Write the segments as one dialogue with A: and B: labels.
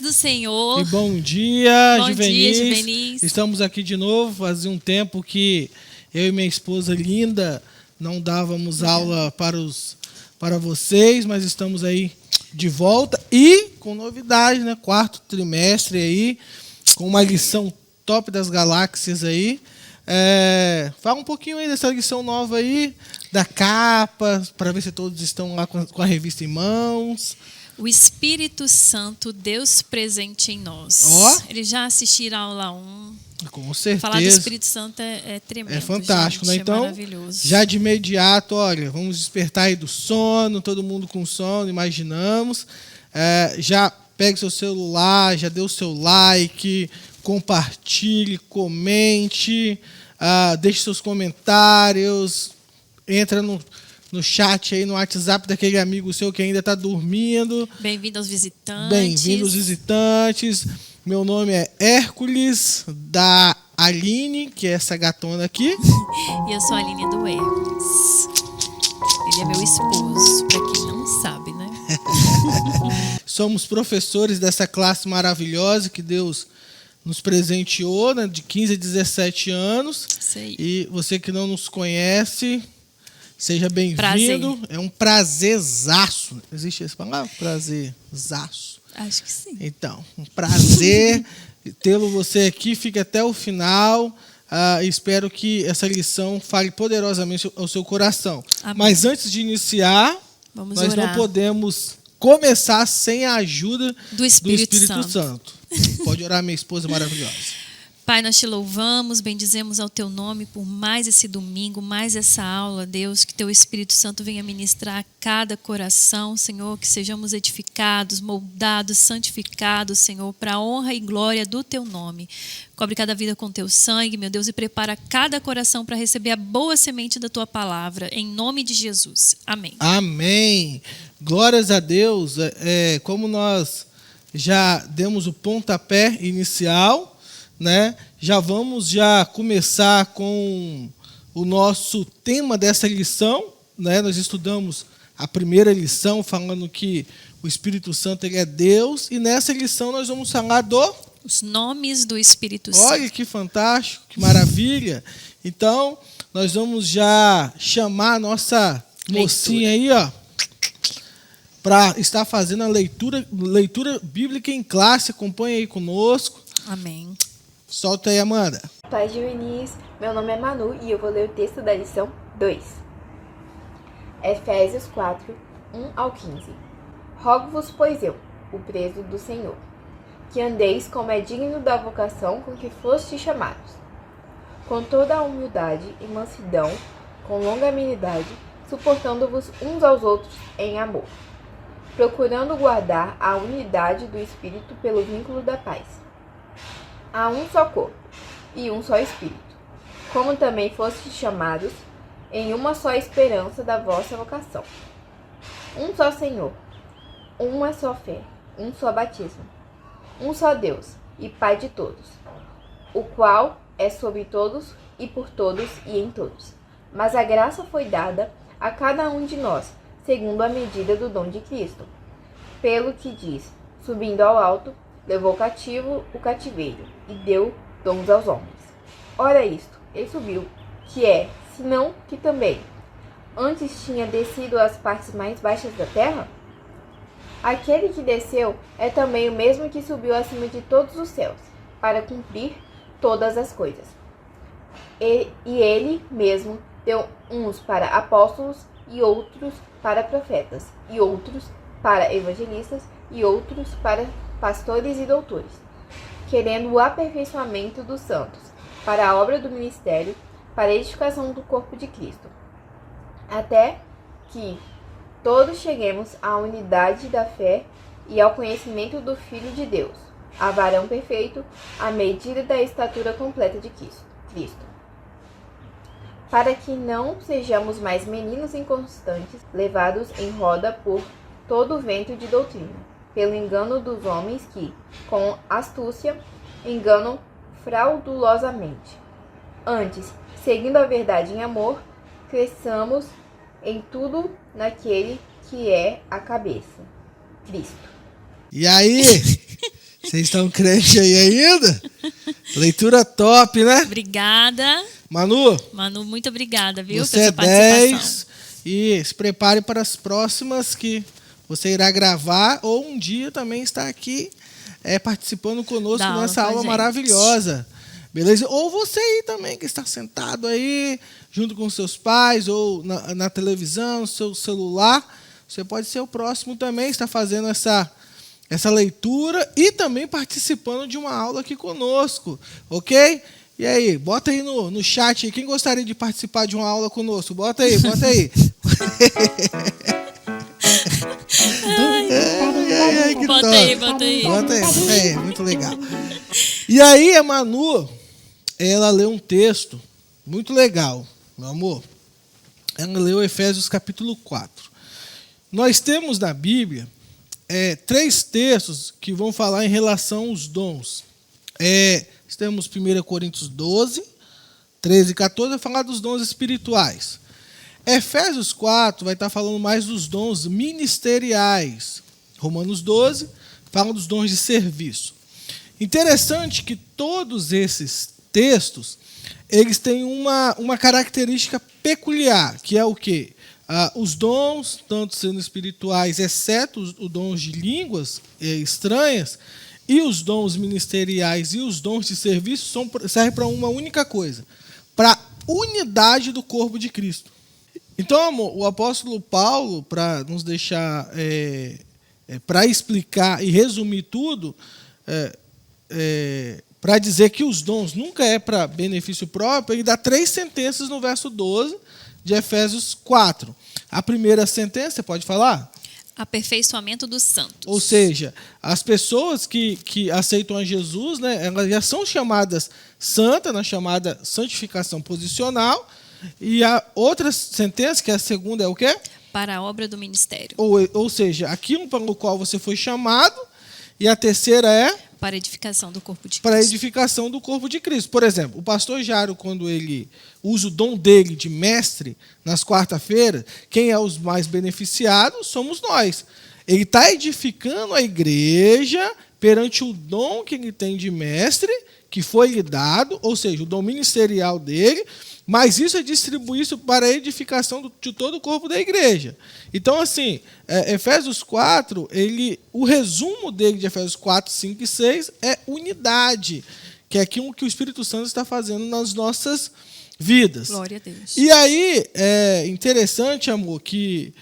A: do Senhor.
B: E bom dia,
A: Bom
B: Juvenis.
A: dia, Juvenis.
B: Estamos aqui de novo. Fazia um tempo que eu e minha esposa linda não dávamos aula para vocês, mas estamos aí de volta e com novidade, né? 4º trimestre aí, com uma lição top das galáxias aí. Fala um pouquinho aí dessa lição nova aí, da capa, para ver se todos estão lá com a revista em mãos.
A: O Espírito Santo, Deus presente em nós. Eles já assistiram a aula 1.
B: Com certeza.
A: Falar do Espírito Santo é tremendo.
B: É fantástico,
A: gente,
B: né? Então,
A: maravilhoso.
B: já de imediato, olha, vamos despertar aí do sono, todo mundo com sono, imaginamos. Já pegue seu celular, já dê o seu like, compartilhe, comente, deixe seus comentários, entra no chat aí, no WhatsApp daquele amigo seu que ainda está dormindo.
A: Bem-vindo aos visitantes.
B: Bem-vindos, visitantes. Meu nome é Hércules, da Aline, que é essa gatona aqui.
A: E eu sou a Aline do Hércules. Ele é meu esposo, para quem não sabe, né?
B: Somos professores dessa classe maravilhosa que Deus nos presenteou, né, de 15 a 17 anos.
A: Isso aí.
B: E você que não nos conhece, seja bem-vindo.
A: Prazer.
B: É um prazerzaço. Existe essa palavra? Prazerzaço.
A: Acho que sim.
B: Então, um prazer tê-lo você aqui. Fique até o final. Espero que essa lição fale poderosamente ao seu coração.
A: Amém.
B: Mas antes de iniciar,
A: Vamos
B: nós
A: orar.
B: não podemos começar sem a ajuda
A: do Espírito
B: Santo. Pode orar, minha esposa maravilhosa.
A: Pai, nós te louvamos, bendizemos ao teu nome por mais esse domingo, mais essa aula, Deus, que teu Espírito Santo venha ministrar a cada coração, Senhor, que sejamos edificados, moldados, santificados, Senhor, para a honra e glória do teu nome. Cobre cada vida com teu sangue, meu Deus, e prepara cada coração para receber a boa semente da tua palavra, em nome de Jesus. Amém.
B: Amém. Glórias a Deus. Como nós já demos o pontapé inicial, né? Já vamos começar com o nosso tema dessa lição, né? Nós estudamos a primeira lição falando que o Espírito Santo ele é Deus, e nessa lição nós vamos falar
A: os nomes do Espírito Santo.
B: Olha que fantástico, que maravilha. Então, nós vamos já chamar a nossa mocinha aí, ó, para estar fazendo a leitura bíblica em classe. Acompanhe aí conosco.
A: Amém.
B: Solta aí, Amanda.
C: Pai Juvenis, meu nome é Manu e eu vou ler o texto da lição 2. Efésios 4, 1 ao 15. Rogo-vos, pois eu, o preso do Senhor, que andeis como é digno da vocação com que fostes chamados, com toda a humildade e mansidão, com longanimidade, suportando-vos uns aos outros em amor, procurando guardar a unidade do Espírito pelo vínculo da paz. Há um só corpo e um só Espírito, como também fostes chamados em uma só esperança da vossa vocação. Um só Senhor, uma só fé, um só batismo, um só Deus e Pai de todos, o qual é sobre todos e por todos e em todos. Mas a graça foi dada a cada um de nós, segundo a medida do dom de Cristo. Pelo que diz, subindo ao alto, levou cativo o cativeiro e deu dons aos homens. Ora isto, ele subiu, que é, senão que também antes tinha descido às partes mais baixas da terra? Aquele que desceu é também o mesmo que subiu acima de todos os céus, para cumprir todas as coisas. E ele mesmo deu uns para apóstolos, e outros para profetas, e outros para evangelistas, e outros para pastores e doutores, querendo o aperfeiçoamento dos santos, para a obra do ministério, para a edificação do corpo de Cristo, até que todos cheguemos à unidade da fé e ao conhecimento do Filho de Deus, a varão perfeito, à medida da estatura completa de Cristo, para que não sejamos mais meninos inconstantes, levados em roda por todo o vento de doutrina, pelo engano dos homens que, com astúcia, enganam fraudulosamente. Antes, seguindo a verdade em amor, cresçamos em tudo naquele que é a cabeça, Cristo.
B: E aí? Vocês estão crentes aí ainda? Leitura top, né?
A: Obrigada.
B: Manu,
A: Muito obrigada, viu,
B: você é
A: pela sua participação.
B: 10 e se prepare para as próximas que você irá gravar ou um dia também estar aqui participando conosco
A: Dá aula
B: nessa
A: com a
B: aula
A: gente.
B: maravilhosa. Beleza? Ou você aí também que está sentado aí junto com seus pais ou na televisão, no seu celular, você pode ser o próximo também, está fazendo essa leitura e também participando de uma aula aqui conosco, ok? E aí, bota aí no chat aí, quem gostaria de participar de uma aula conosco? Bota aí.
A: Bota aí.
B: Bota aí, muito legal. E aí, a Manu, ela leu um texto muito legal, meu amor. Ela leu Efésios capítulo 4. Nós temos na Bíblia 3 textos que vão falar em relação aos dons. Temos 1 Coríntios 12, 13 e 14, vai falar dos dons espirituais. Efésios 4 vai estar falando mais dos dons ministeriais. Romanos 12 fala dos dons de serviço. Interessante que todos esses textos, eles têm uma característica peculiar, que é o quê? Os dons, tanto sendo espirituais, exceto os dons de línguas estranhas, e os dons ministeriais e os dons de serviço servem para uma única coisa, para a unidade do corpo de Cristo. Então, amor, o apóstolo Paulo, para nos deixar, para explicar e resumir tudo, para dizer que os dons nunca é para benefício próprio, ele dá 3 sentenças no verso 12 de Efésios 4. A primeira sentença, você pode falar?
A: Aperfeiçoamento dos santos.
B: Ou seja, as pessoas que aceitam a Jesus, né, elas já são chamadas santas, na chamada santificação posicional. E a outra sentença, que é a segunda, é o quê?
A: Para a obra do ministério.
B: Ou seja, aquilo para o qual você foi chamado. E a terceira é?
A: Para a edificação do corpo de Cristo.
B: Para a edificação do corpo de Cristo. Por exemplo, o pastor Jairo, quando ele usa o dom dele de mestre nas quarta-feiras, quem é os mais beneficiados somos nós. Ele está edificando a igreja perante o dom que ele tem de mestre, que foi lhe dado, ou seja, o dom ministerial dele, mas isso é distribuir isso para a edificação de todo o corpo da igreja. Então, assim, Efésios 4, o resumo dele de Efésios 4, 5 e 6 é unidade, que é aquilo que o Espírito Santo está fazendo nas nossas vidas.
A: Glória a Deus.
B: E aí, é interessante, amor, que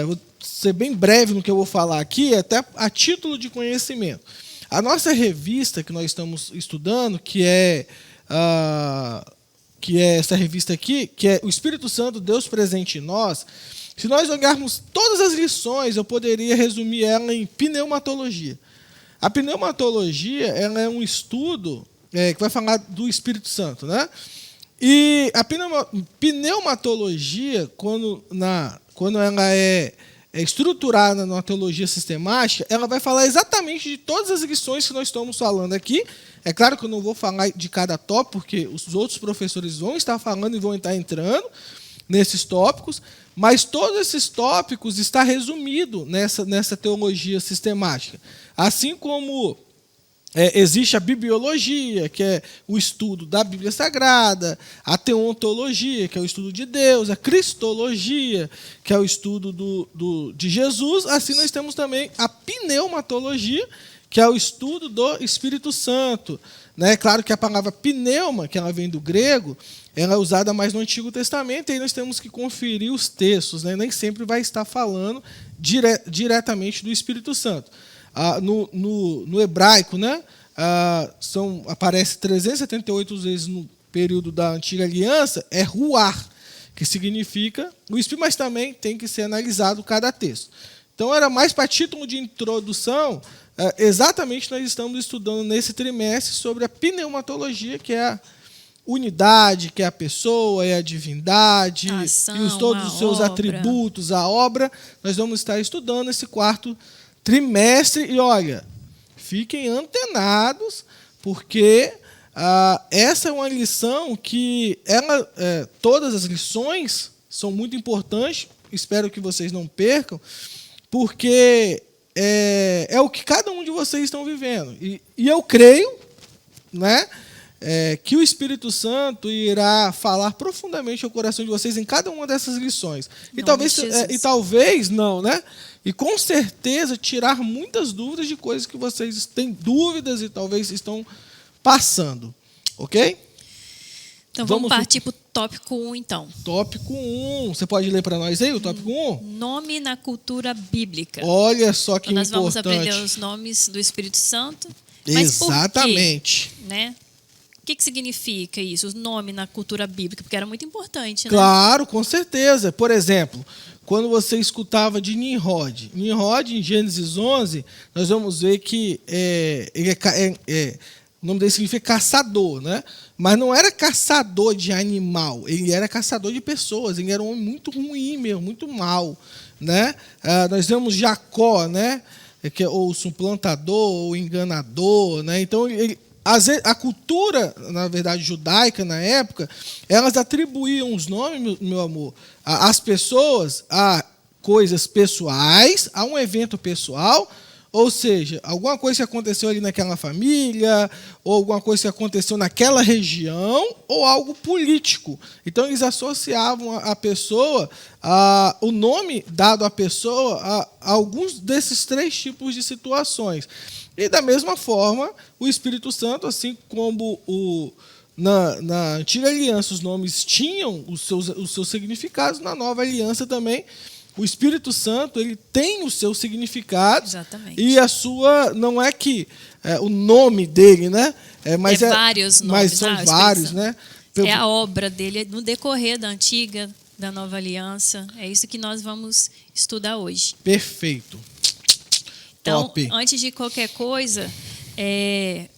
B: vou ser bem breve no que eu vou falar aqui, até a título de conhecimento. A nossa revista que nós estamos estudando, que é essa revista aqui, que é o Espírito Santo, Deus presente em nós, se nós olharmos todas as lições, eu poderia resumir ela em pneumatologia. A pneumatologia ela é um estudo que vai falar do Espírito Santo, né? E a pneumatologia, quando ela é estruturada na teologia sistemática, ela vai falar exatamente de todas as lições que nós estamos falando aqui. É claro que eu não vou falar de cada tópico, porque os outros professores vão estar falando e vão estar entrando nesses tópicos, mas todos esses tópicos estão resumidos nessa teologia sistemática. Assim como existe a bibliologia, que é o estudo da Bíblia Sagrada, a teontologia, que é o estudo de Deus, a cristologia, que é o estudo de Jesus, assim nós temos também a pneumatologia, que é o estudo do Espírito Santo. Né? Claro que a palavra pneuma, que ela vem do grego, ela é usada mais no Antigo Testamento, e aí nós temos que conferir os textos, né? Nem sempre vai estar falando diretamente do Espírito Santo. No hebraico, né? Aparece 378 vezes no período da Antiga Aliança, é ruar, que significa o Espírito, mas também tem que ser analisado cada texto. Então, era mais para título de introdução. Exatamente nós estamos estudando nesse trimestre sobre a pneumatologia, que é a unidade, que é a pessoa, é a divindade, e todos os seus atributos, a obra. Nós vamos estar estudando esse 4º trimestre. E olha, fiquem antenados, porque essa é uma lição que todas as lições são muito importantes. Espero que vocês não percam, porque é o que cada um de vocês estão vivendo. E eu creio, né, que o Espírito Santo irá falar profundamente ao coração de vocês em cada uma dessas lições. E talvez não, né? E com certeza tirar muitas dúvidas de coisas que vocês têm dúvidas e talvez estão passando. Ok?
A: Então vamos partir para o tópico 1, então.
B: Tópico 1. Você pode ler para nós aí o tópico 1?
A: Nome na cultura bíblica.
B: Olha só que
A: nós
B: importante.
A: Nós vamos aprender os nomes do Espírito Santo.
B: Mas exatamente.
A: Por quê, né? O que significa isso? O nome na cultura bíblica? Porque era muito importante, né?
B: Claro, com certeza. Por exemplo, quando você escutava de Nimrod. Nimrod, em Gênesis 11, nós vamos ver que o nome dele significa caçador, né? Mas não era caçador de animal, ele era caçador de pessoas, ele era um homem muito ruim mesmo, muito mau, né? Nós vemos Jacó, né? Ou suplantador, ou enganador, né? Então, a cultura, na verdade, judaica, na época, elas atribuíam os nomes, meu amor, às pessoas, a coisas pessoais, a um evento pessoal. Ou seja, alguma coisa que aconteceu ali naquela família, ou alguma coisa que aconteceu naquela região, ou algo político. Então, eles associavam a pessoa, o nome dado à pessoa, a alguns desses 3 tipos de situações. E, da mesma forma, o Espírito Santo, assim como na antiga aliança os nomes tinham os seus significados, na nova aliança também, o Espírito Santo, ele tem os seus significados.
A: Exatamente.
B: E a sua, não é que o nome dele, né? Mas
A: vários nomes.
B: Mas são vários, né?
A: É a obra dele no decorrer da antiga, da nova aliança. É isso que nós vamos estudar hoje.
B: Perfeito.
A: Então,
B: Top.
A: Antes de qualquer coisa,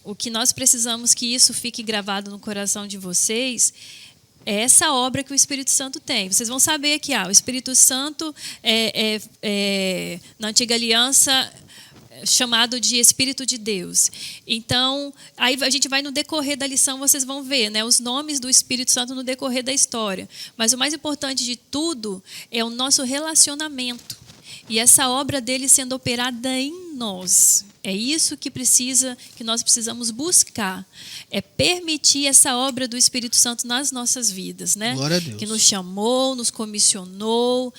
A: o que nós precisamos que isso fique gravado no coração de vocês é essa obra que o Espírito Santo tem. Vocês vão saber que o Espírito Santo na antiga aliança chamado de Espírito de Deus. Então, aí a gente vai no decorrer da lição, vocês vão ver, né, os nomes do Espírito Santo no decorrer da história. Mas o mais importante de tudo é o nosso relacionamento. E essa obra dele sendo operada em nós. É isso que nós precisamos buscar. É permitir essa obra do Espírito Santo nas nossas vidas, né?
B: Glória a Deus.
A: Que nos chamou, nos comissionou,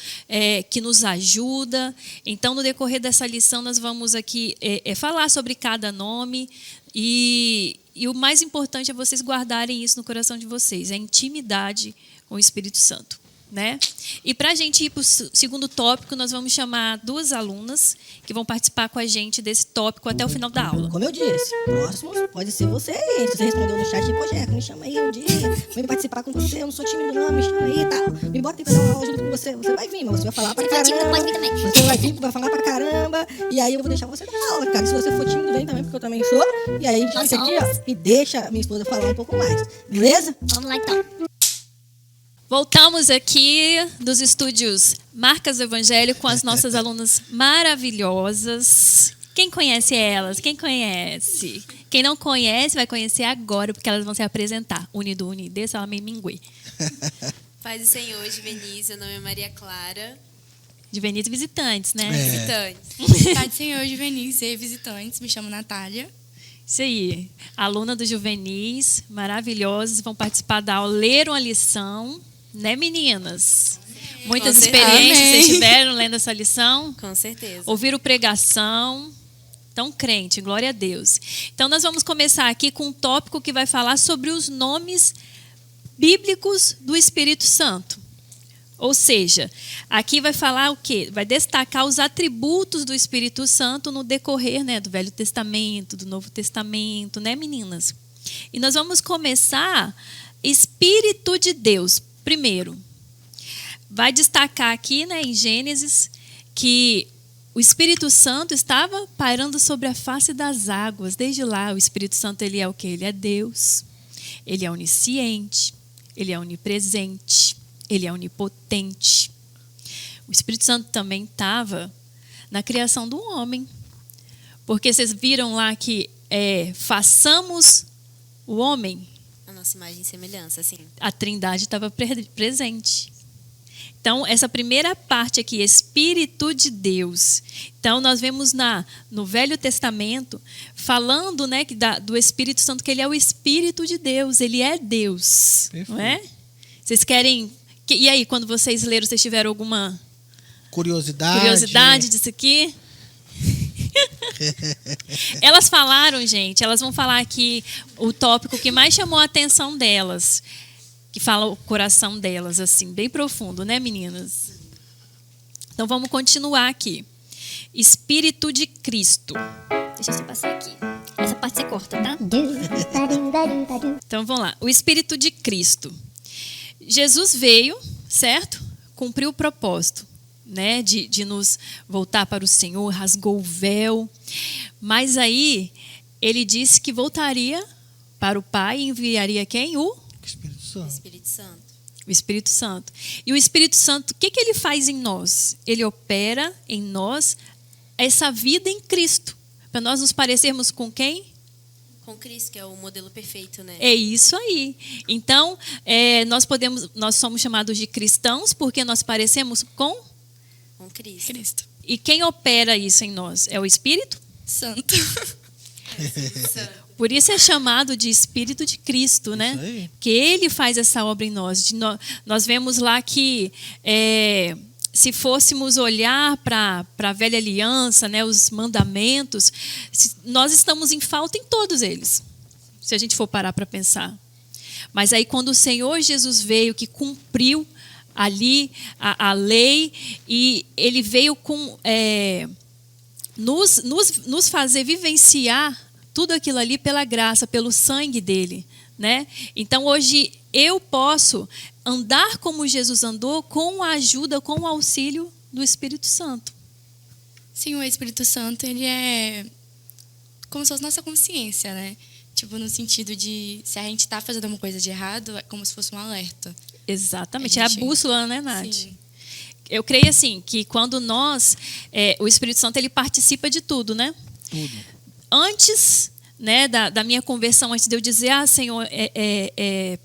A: que nos ajuda. Então, no decorrer dessa lição, nós vamos aqui falar sobre cada nome. E o mais importante é vocês guardarem isso no coração de vocês. É a intimidade com o Espírito Santo. Né? E para a gente ir para o segundo tópico, nós vamos chamar 2 alunas que vão participar com a gente desse tópico até o final da aula.
D: Como eu disse, próximo pode ser você aí. Se você respondeu no chat, pô, Jeca, me chama aí um dia, vem participar com você, eu não sou tímido não, me chama aí e tal. Me bota aí pra dar uma aula junto com você. Você vai vir, mas você vai falar pra caramba.
E: Pode vir também.
D: Você vai vir, vai falar pra caramba, e aí eu vou deixar você dar aula, cara. Se você for tímido, vem também, porque eu também sou. E aí a gente fica aqui, ó, e deixa minha esposa falar um pouco mais. Beleza?
E: Vamos lá, então.
A: Voltamos aqui dos estúdios Marcas do Evangelho com as nossas alunas maravilhosas. Quem conhece elas? Quem conhece? Quem não conhece vai conhecer agora, porque elas vão se apresentar. Unido, Unide, Salame Mingue.
F: Paz do Senhor, de Venise, meu nome é Maria Clara.
A: De Venise Visitantes, né?
F: Visitantes.
E: Paz do Senhor, de Venise, Visitantes, me chamo Natália.
A: Isso aí. Aluna do Juvenis, maravilhosas, vão participar da aula, leram a lição. Né, meninas? Muitas experiências vocês tiveram lendo essa lição?
F: Com certeza.
A: Ouviram pregação? Então, crente, glória a Deus. Então, nós vamos começar aqui com um tópico que vai falar sobre os nomes bíblicos do Espírito Santo. Ou seja, aqui vai falar o quê? Vai destacar os atributos do Espírito Santo no decorrer, né, do Velho Testamento, do Novo Testamento, né, meninas? E nós vamos começar Espírito de Deus. Primeiro, vai destacar aqui, né, em Gênesis, que o Espírito Santo estava pairando sobre a face das águas. Desde lá, o Espírito Santo, ele é o quê? Ele é Deus. Ele é onisciente. Ele é onipresente. Ele é onipotente. O Espírito Santo também estava na criação do homem. Porque vocês viram lá que façamos o homem.
F: A nossa imagem e semelhança, sim.
A: A Trindade estava presente. Então, essa primeira parte aqui, Espírito de Deus. Então, nós vemos no Velho Testamento, falando, né, do Espírito Santo, que ele é o Espírito de Deus, ele é Deus.
B: Perfeito.
A: Não é? Vocês querem... E aí, quando vocês leram, vocês tiveram alguma curiosidade disso aqui? Elas falaram, gente, elas vão falar aqui o tópico que mais chamou a atenção delas, que fala o coração delas, assim, bem profundo, né, meninas? Então, vamos continuar aqui. Espírito de Cristo.
D: Deixa eu passar aqui. Essa parte você corta, tá?
A: Então, vamos lá. O Espírito de Cristo. Jesus veio, certo? Cumpriu o propósito, né? De nos voltar para o Senhor, rasgou o véu. Mas aí, ele disse que voltaria para o Pai e enviaria quem? O
B: Espírito Santo.
F: Espírito Santo.
A: O Espírito Santo. E o Espírito Santo, o que ele faz em nós? Ele opera em nós essa vida em Cristo. Para nós nos parecermos com quem?
F: Com Cristo, que é o modelo perfeito, né?
A: É isso aí. Então, nós somos chamados de cristãos porque nós parecemos com
F: Cristo.
E: Cristo.
A: E quem opera isso em nós? É o Espírito?
E: Santo.
A: Por isso é chamado de Espírito de Cristo, né?
B: Isso aí.
A: Que ele faz essa obra em nós. Nós vemos lá que se fôssemos olhar para a velha aliança, né, os mandamentos, nós estamos em falta em todos eles, se a gente for parar para pensar. Mas aí quando o Senhor Jesus veio, que cumpriu ali a lei, e ele veio com nos fazer vivenciar tudo aquilo ali pela graça, pelo sangue dele, né? Então hoje eu posso andar como Jesus andou, com a ajuda, com o auxílio do Espírito Santo.
E: Sim, o Espírito Santo, ele é como se fosse nossa consciência, né? Tipo, no sentido de, se a gente está fazendo uma coisa de errado, é como se fosse um alerta.
A: Exatamente, é a bússola, né, Nath?
E: Sim.
A: Eu creio assim, que quando o Espírito Santo, ele participa de tudo, né?
B: Tudo.
A: Antes, né, da minha conversão, antes de eu dizer, Senhor,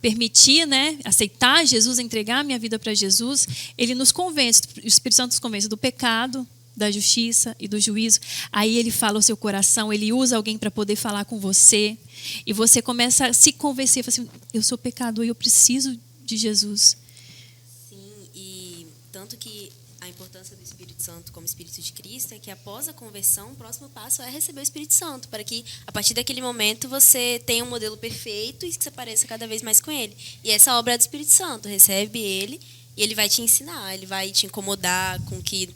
A: permitir, né, aceitar Jesus, entregar a minha vida para Jesus, ele nos convence, o Espírito Santo nos convence do pecado, da justiça e do juízo. Aí ele fala ao seu coração, ele usa alguém para poder falar com você, e você começa a se convencer, fala assim, eu sou pecador e eu preciso de Jesus.
F: Sim, e tanto que a importância do Espírito Santo como Espírito de Cristo é que após a conversão, o próximo passo é receber o Espírito Santo, para que a partir daquele momento você tenha um modelo perfeito e que você pareça cada vez mais com ele. E essa obra é do Espírito Santo, recebe ele e ele vai te ensinar, ele vai te incomodar com o que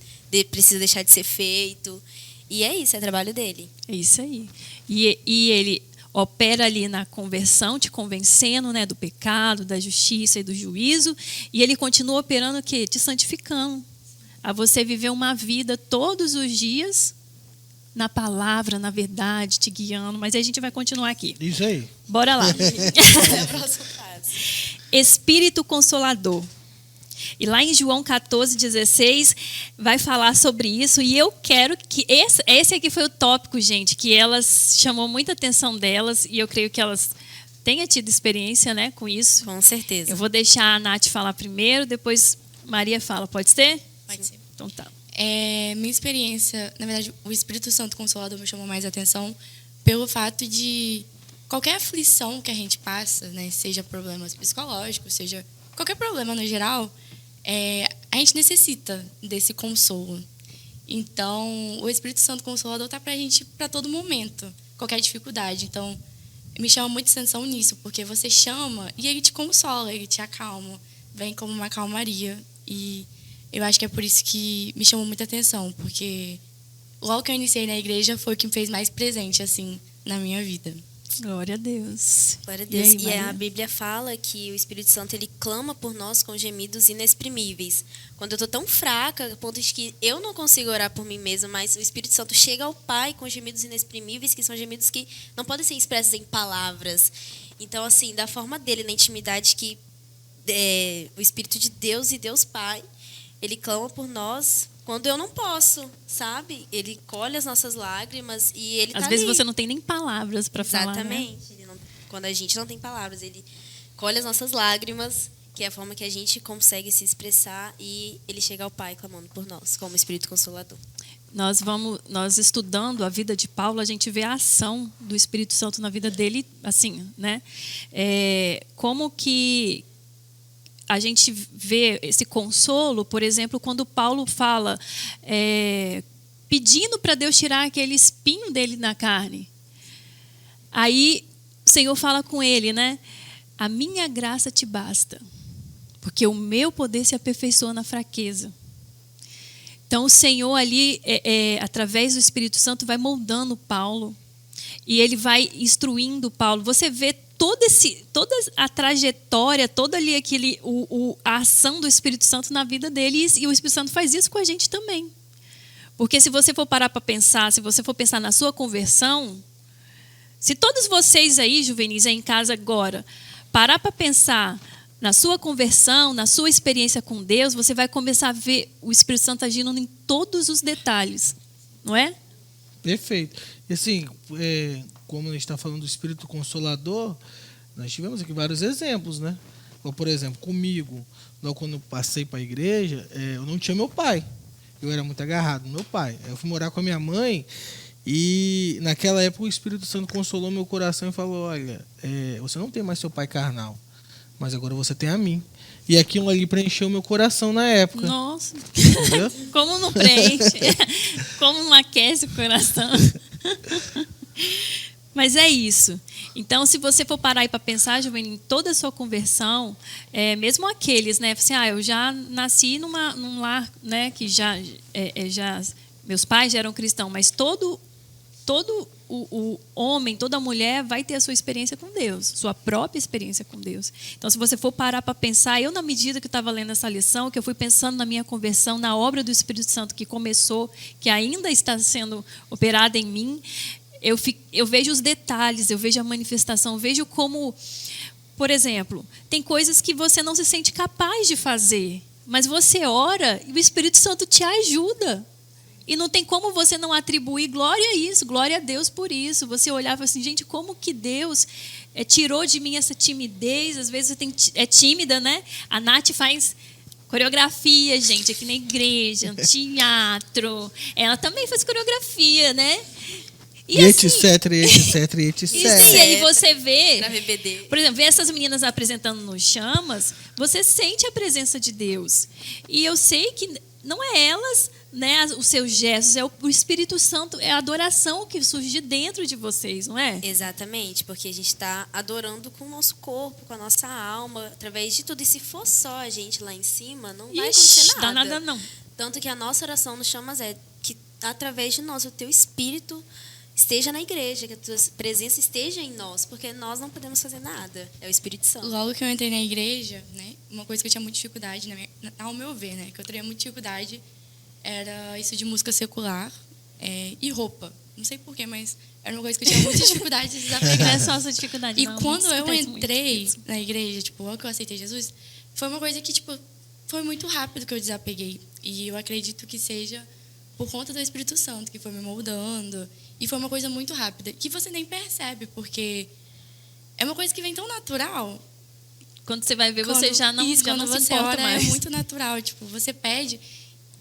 F: precisa deixar de ser feito. E é isso, é trabalho dele.
A: É isso aí. E ele opera ali na conversão, te convencendo, né, do pecado, da justiça e do juízo, e ele continua operando o quê? Te santificando. A você viver uma vida todos os dias na palavra, na verdade, te guiando. Mas aí a gente vai continuar aqui.
B: Isso aí.
A: Bora lá.
F: É o próximo passo.
A: Espírito Consolador. E lá em João 14,16 vai falar sobre isso. E eu quero que... Esse aqui foi o tópico, gente, que elas chamou muita atenção delas. E eu creio que elas tenham tido experiência, né, com isso.
F: Com certeza.
A: Eu vou deixar a Nath falar primeiro, depois Maria fala. Pode ser?
E: Pode ser.
A: Então tá.
E: Minha experiência, na verdade, o Espírito Santo Consolador me chamou mais atenção pelo fato de qualquer aflição que a gente passa, né, seja problemas psicológicos, seja qualquer problema no geral, a gente necessita desse consolo. Então, o Espírito Santo Consolador está para a gente para todo momento, qualquer dificuldade. Então, me chama muita atenção nisso, porque você chama e ele te consola, ele te acalma, vem como uma calmaria. E eu acho que é por isso que me chamou muita atenção, porque logo que eu iniciei na igreja foi o que me fez mais presente, assim, na minha vida.
A: Glória a Deus.
F: Glória a Deus.
A: E aí,
F: E
A: Maria?
F: a Bíblia fala que o Espírito Santo, ele clama por nós com gemidos inexprimíveis. Quando eu estou tão fraca, a ponto de que eu não consigo orar por mim mesma, mas o Espírito Santo chega ao Pai com gemidos inexprimíveis, que são gemidos que não podem ser expressos em palavras. Então, assim, da forma dele, na intimidade que o Espírito de Deus e Deus Pai, ele clama por nós quando eu não posso, sabe? Ele colhe as nossas lágrimas e ele
A: Às
F: tá
A: vezes
F: ali.
A: você não tem nem palavras para falar, né?
F: Exatamente. Quando a gente não tem palavras, ele colhe as nossas lágrimas que é a forma que a gente consegue se expressar e ele chega ao Pai clamando por nós, como Espírito Consolador.
A: Nós estudando a vida de Paulo, a gente vê a ação do Espírito Santo na vida dele, assim, né? Como que a gente vê esse consolo, por exemplo, quando Paulo fala, pedindo para Deus tirar aquele espinho dele na carne. Aí o Senhor fala com ele, né? A minha graça te basta, porque o meu poder se aperfeiçoa na fraqueza. Então, o Senhor ali, através do Espírito Santo, vai moldando Paulo e ele vai instruindo Paulo. Você vê toda a trajetória, toda ali a ação do Espírito Santo na vida dele, e o Espírito Santo faz isso com a gente também. Porque se você for parar para pensar, se você for pensar na sua conversão, se todos vocês aí, juvenis, aí em casa agora, parar para pensar na sua conversão, na sua experiência com Deus, você vai começar a ver o Espírito Santo agindo em todos os detalhes, não é?
B: Perfeito. E assim, como a gente está falando do Espírito Consolador, nós tivemos aqui vários exemplos, né? Por exemplo, comigo, logo quando eu passei para a igreja, eu não tinha meu pai. Eu era muito agarrado no meu pai. Eu fui morar com a minha mãe e naquela época o Espírito Santo consolou meu coração e falou, olha, você não tem mais seu pai carnal, mas agora você tem a mim. E aquilo ali preencheu meu coração na época.
A: Nossa,
B: entendeu?
A: Como não preenche, como não aquece o coração. Mas é isso. Então, se você for parar aí para pensar, Giovanni, em toda a sua conversão, mesmo aqueles, né? Assim, eu já nasci num lar, né? Que já meus pais já eram cristãos, mas todo o homem, toda mulher vai ter a sua experiência com Deus, sua própria experiência com Deus. Então, se você for parar para pensar, eu, na medida que eu estava lendo essa lição, que eu fui pensando na minha conversão, na obra do Espírito Santo que começou, que ainda está sendo operada em mim, eu vejo os detalhes, eu vejo a manifestação, eu vejo como, por exemplo, tem coisas que você não se sente capaz de fazer, mas você ora e o Espírito Santo te ajuda. E não tem como você não atribuir glória a isso, glória a Deus por isso. Você olhava assim, gente, como que Deus tirou de mim essa timidez? Às vezes você é tímida, né? A Nath faz coreografia, gente, aqui na igreja, no teatro. Ela também faz coreografia, né?
B: E assim, etc.
A: E aí você vê,
F: Pra VBD.
A: por exemplo, ver essas meninas apresentando no Chamas, você sente a presença de Deus. E eu sei que não é elas, né, os seus gestos, é o Espírito Santo, é a adoração que surge de dentro de vocês, não é?
F: Exatamente, porque a gente está adorando com o nosso corpo, com a nossa alma, através de tudo. E se for só a gente lá em cima, não vai acontecer nada.
A: Dá nada não.
F: Tanto que a nossa oração no Chamas é que, através de nós, o teu Espírito esteja na igreja, que a tua presença esteja em nós, porque nós não podemos fazer nada. É o Espírito Santo.
E: Logo que eu entrei na igreja, né, uma coisa que eu tinha muita dificuldade, ao meu ver, né, que eu teria muita dificuldade, era isso de música secular e roupa. Não sei porquê, mas era uma coisa que eu tinha muita dificuldade de desapegar.
A: Não é só essa dificuldade,
E: E
A: não.
E: quando eu
A: Acontece
E: entrei
A: muito.
E: na igreja, logo que eu aceitei Jesus, foi uma coisa que, foi muito rápido que eu desapeguei. E eu acredito que seja por conta do Espírito Santo, que foi me moldando. E foi uma coisa muito rápida, que você nem percebe, porque é uma coisa que vem tão natural.
A: Quando você vai ver, você já não se
E: você
A: importa
E: ora,
A: mais.
E: é muito natural. Você pede.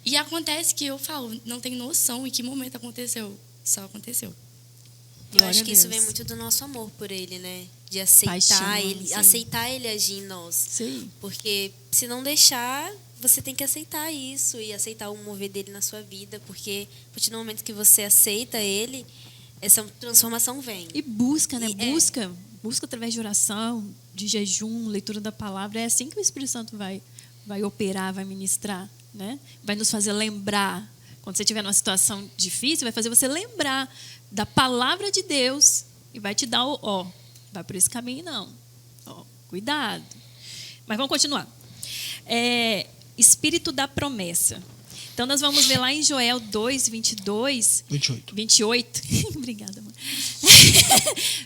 E: E acontece que eu falo, não tem noção em que momento aconteceu. Só aconteceu.
F: Eu
A: Glória
F: acho
A: a
F: que isso
A: Deus.
F: vem muito do nosso amor por ele, né? De
A: Paixão, sim.
F: aceitar ele agir em nós.
A: Sim.
F: Porque se não deixar, você tem que aceitar isso e aceitar o mover dele na sua vida, porque a partir do momento que você aceita ele, essa transformação vem.
A: E busca, né?
F: E
A: Busca através de oração, de jejum, leitura da palavra. É assim que o Espírito Santo vai operar, vai ministrar, né? Vai nos fazer lembrar. Quando você estiver numa situação difícil, vai fazer você lembrar da palavra de Deus e vai te dar vai por esse caminho não. Cuidado. Mas vamos continuar. Espírito da promessa. Então, nós vamos ver lá em Joel 2, 28. Obrigada, mãe.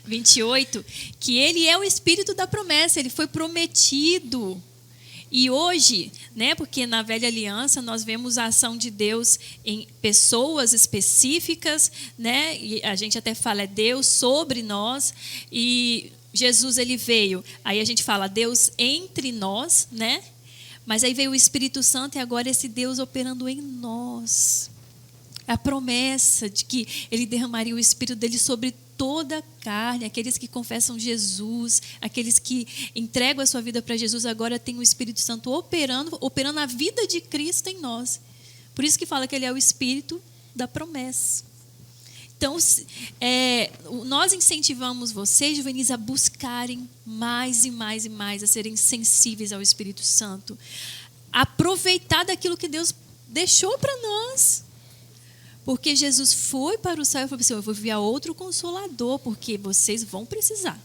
A: 28, que ele é o Espírito da promessa, ele foi prometido. E hoje, né, porque na velha aliança nós vemos a ação de Deus em pessoas específicas, né, e a gente até fala Deus sobre nós, e Jesus ele veio, aí a gente fala Deus entre nós, né? Mas aí veio o Espírito Santo e agora esse Deus operando em nós. A promessa de que ele derramaria o Espírito dele sobre toda a carne, aqueles que confessam Jesus, aqueles que entregam a sua vida para Jesus, agora tem o Espírito Santo operando a vida de Cristo em nós. Por isso que fala que ele é o Espírito da promessa. Então, nós incentivamos vocês, juvenis, a buscarem mais e mais e mais, a serem sensíveis ao Espírito Santo. Aproveitar daquilo que Deus deixou para nós. Porque Jesus foi para o céu e falou assim, eu vou enviar outro Consolador, porque vocês vão precisar.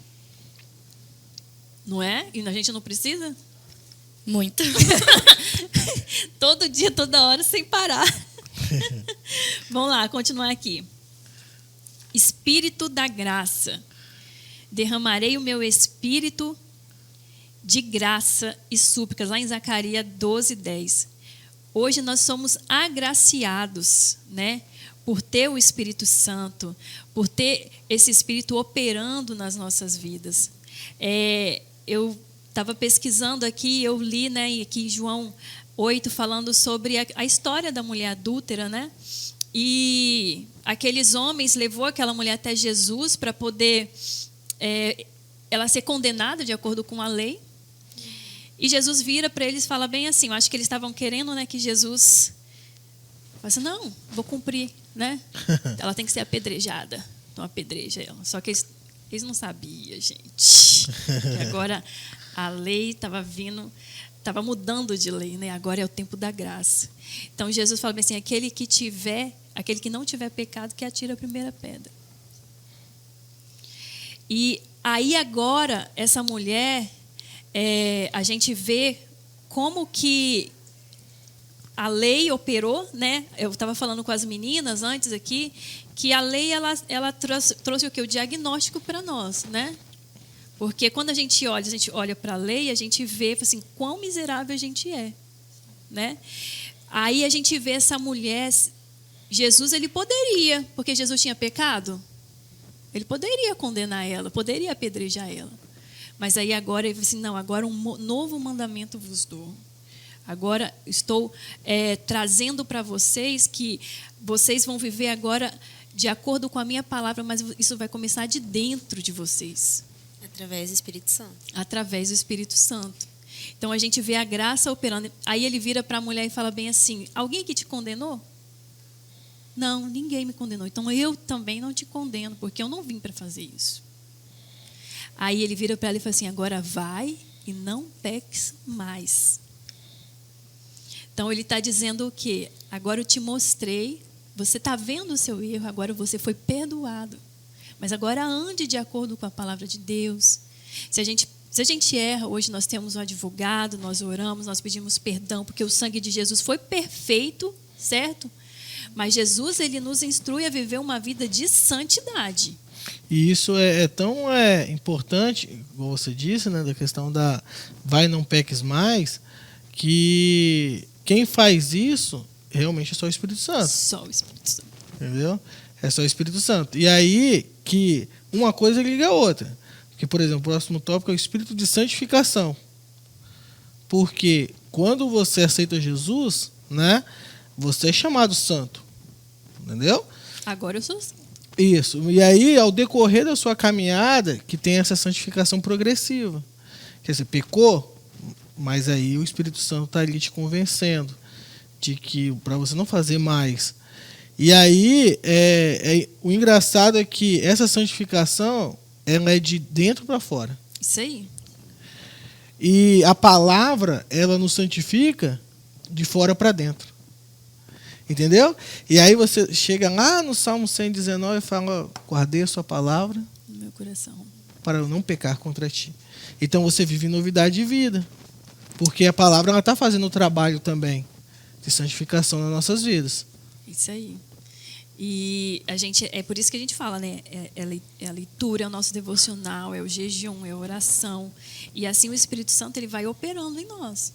A: Não é? E a gente não precisa?
E: Muito.
A: Todo dia, toda hora, sem parar. Vamos lá, continuar aqui. Espírito da graça. Derramarei o meu espírito de graça e súplicas. Lá em Zacarias 12:10. Hoje nós somos agraciados, né? Por ter o Espírito Santo, por ter esse Espírito operando nas nossas vidas. Eu estava pesquisando aqui, eu li, né, aqui em João 8, falando sobre a história da mulher adúltera, né? E aqueles homens levou aquela mulher até Jesus para poder ela ser condenada de acordo com a lei. E Jesus vira para eles e fala bem assim, eu acho que eles estavam querendo, né, que Jesus fala assim, não, vou cumprir, né? Ela tem que ser apedrejada. Então apedreja ela. Só que eles não sabiam, gente. Que agora a lei estava mudando de lei, né? Agora é o tempo da graça. Então Jesus fala bem assim, aquele que não tiver pecado, que atira a primeira pedra. E aí agora, essa mulher, a gente vê como que a lei operou, né? Eu estava falando com as meninas antes aqui, que a lei ela trouxe o quê? O diagnóstico para nós, né? Porque quando a gente olha para a lei, a gente vê assim, quão miserável a gente é, né? Aí a gente vê essa mulher, Jesus ele poderia, porque Jesus tinha pecado, ele poderia condenar ela, poderia apedrejar ela. Mas aí agora ele disse assim, não, agora um novo mandamento vos dou. Agora estou trazendo para vocês que vocês vão viver agora de acordo com a minha palavra, mas isso vai começar de dentro de vocês.
F: Através do Espírito Santo.
A: Através do Espírito Santo. Então a gente vê a graça operando. Aí ele vira para a mulher e fala bem assim, alguém que te condenou? Não, ninguém me condenou. Então eu também não te condeno, porque eu não vim para fazer isso. Aí ele vira para ela e fala assim, agora vai e não peques mais. Então ele está dizendo o quê? Agora eu te mostrei, você está vendo o seu erro, agora você foi perdoado. Mas agora ande de acordo com a palavra de Deus. Se a gente erra, hoje nós temos um advogado, nós oramos, nós pedimos perdão, porque o sangue de Jesus foi perfeito, certo? Mas Jesus, ele nos instrui a viver uma vida de santidade.
B: E isso é tão importante, como você disse, né, da questão da vai não peques mais, que quem faz isso realmente é só o Espírito Santo.
A: Só o Espírito Santo.
B: Entendeu? É só o Espírito Santo. E aí que uma coisa liga a outra. Porque, por exemplo, o próximo tópico é o Espírito de santificação. Porque quando você aceita Jesus, né, você é chamado santo. Entendeu?
A: Agora eu sou santo.
B: Isso. E aí, ao decorrer da sua caminhada, que tem essa santificação progressiva. Quer dizer, pecou, mas aí o Espírito Santo está ali te convencendo de que para você não fazer mais. E aí, o engraçado é que essa santificação, ela é de dentro para fora.
A: Isso aí.
B: E a palavra, ela nos santifica de fora para dentro. Entendeu? E aí você chega lá no Salmo 119 e fala, guardei a sua palavra
A: No meu coração.
B: para eu não pecar contra ti. Então você vive novidade de vida. Porque a palavra está fazendo o trabalho também de santificação nas nossas vidas.
A: Isso aí. E é por isso que a gente fala, né? É a leitura, é o nosso devocional, é o jejum, é a oração. E assim o Espírito Santo ele vai operando em nós.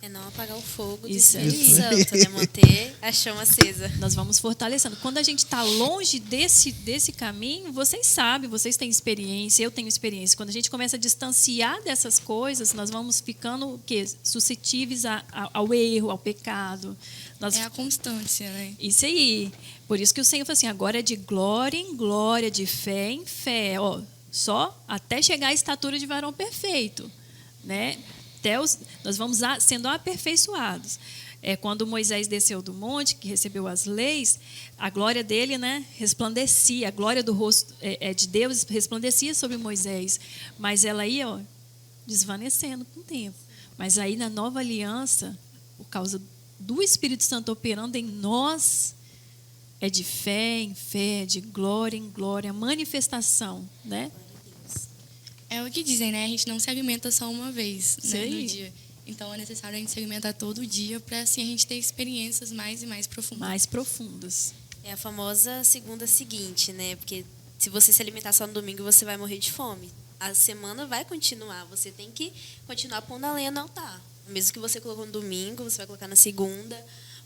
F: É não apagar o fogo do
A: Isso aí.
F: Espírito Santo, né? Manter a chama acesa.
A: Nós vamos fortalecendo. Quando a gente está longe desse caminho, vocês sabem, vocês têm experiência, eu tenho experiência. Quando a gente começa a distanciar dessas coisas, nós vamos ficando o quê? Suscetíveis ao erro, ao pecado.
E: É a constância, né?
A: Isso aí. Por isso que o Senhor falou assim, agora é de glória em glória, de fé em fé. Ó, só até chegar à estatura de varão perfeito, né? Nós vamos sendo aperfeiçoados. Quando Moisés desceu do monte, que recebeu as leis, a glória dele, né, resplandecia, a glória do rosto de Deus resplandecia sobre Moisés, mas ela ia desvanecendo com o tempo. Mas aí na nova aliança, por causa do Espírito Santo operando em nós, é de fé em fé, de glória em glória, manifestação, né?
E: É o que dizem, né? A gente não se alimenta só uma vez, né,
A: Sim.
E: no dia. Então é necessário a gente se alimentar todo dia para assim a gente ter experiências mais e mais profundas.
A: Mais profundas.
F: É a famosa segunda seguinte, né? Porque se você se alimentar só no domingo, você vai morrer de fome. A semana vai continuar. Você tem que continuar pondo a lenha no altar. Mesmo que você colocou no domingo, você vai colocar na segunda,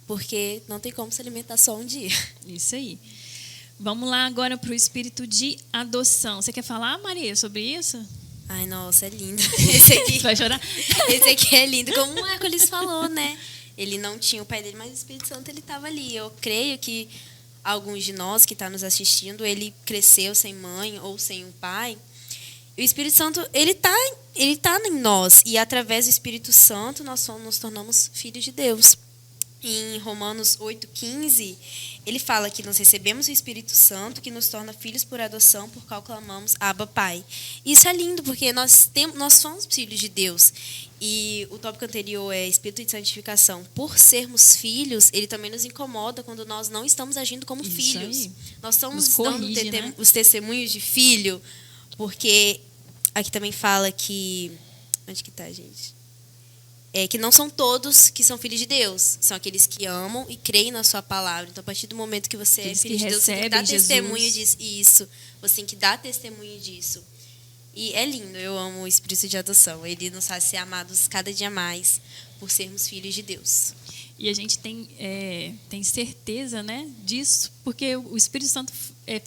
F: porque não tem como se alimentar só um dia.
A: Isso aí. Vamos lá agora para o espírito de adoção. Você quer falar, Maria, sobre isso?
F: Ai, nossa, é lindo. Esse aqui,
A: Você vai chorar?
F: esse aqui é lindo, como o Hércules falou, né? Ele não tinha o pai dele, mas o Espírito Santo ele estava ali. Eu creio que alguns de nós que estão nos assistindo, ele cresceu sem mãe ou sem um pai. E o Espírito Santo, ele tá em nós. E através do Espírito Santo, nós nos tornamos filhos de Deus. Em Romanos 8,15, ele fala que nós recebemos o Espírito Santo, que nos torna filhos por adoção, por qual clamamos Abba, Pai. Isso é lindo, porque nós somos filhos de Deus. E o tópico anterior é Espírito de Santificação. Por sermos filhos, ele também nos incomoda quando nós não estamos agindo como
A: Isso
F: filhos.
A: aí.
F: Nós estamos
A: Nos corrige,
F: dando
A: né?
F: os testemunhos de filho, porque aqui também fala que... Onde que está, gente? Que não são todos que são filhos de Deus. São aqueles que amam e creem na sua palavra. Então, a partir do momento que você
A: Aqueles
F: é filho
A: que
F: de Deus, você tem que dar
A: recebem
F: testemunho
A: Jesus.
F: disso. Isso. Você tem que dar testemunho disso. E é lindo. Eu amo o espírito de adoção. Ele nos faz ser amados cada dia mais por sermos filhos de Deus.
A: E a gente tem certeza, né, disso, porque o Espírito Santo